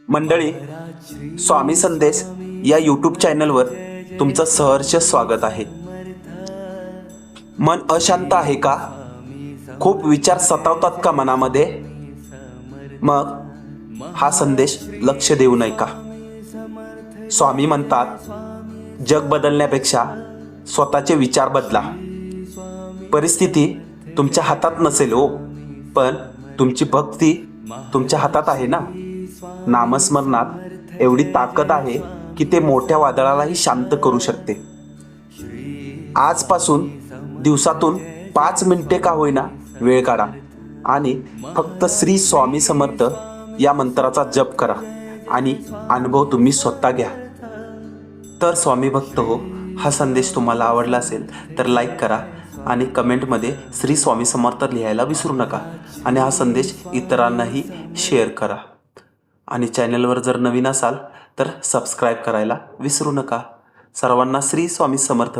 मंडळी, स्वामी संदेश या यूट्यूब चॅनलवर तुमचं सहर्ष स्वागत आहे. मन अशांत आहे का? खूप विचार सतावतात का मनामध्ये? मग हा संदेश लक्ष देऊ नये का? स्वामी म्हणतात, जग बदलण्यापेक्षा स्वतःचे विचार बदला. परिस्थिती तुमच्या हातात नसेल हो, पण तुमची भक्ती तुमच्या हातात आहे ना. नामस्मरणात एवढी ताकद आहे की ते मोठ्या वादळालाही शांत करू शकते. आजपासून दिवसातून 5 मिनिटे का होईना वेळ काढा आणि फक्त श्री स्वामी समर्थ या मंत्राचा जप करा आणि अनुभव तुम्ही स्वतः घ्या. तर स्वामी भक्त हो, हा संदेश तुम्हाला आवडला असेल तर लाईक करा आणि कमेंटमध्ये श्री स्वामी समर्थ लिहायला विसरू नका. आणि हा संदेश इतरांनाही शेअर करा. आणि चॅनलवर जर नवीन असाल तर सबस्क्राईब करायला विसरू नका. सर्वांना श्री स्वामी समर्थ.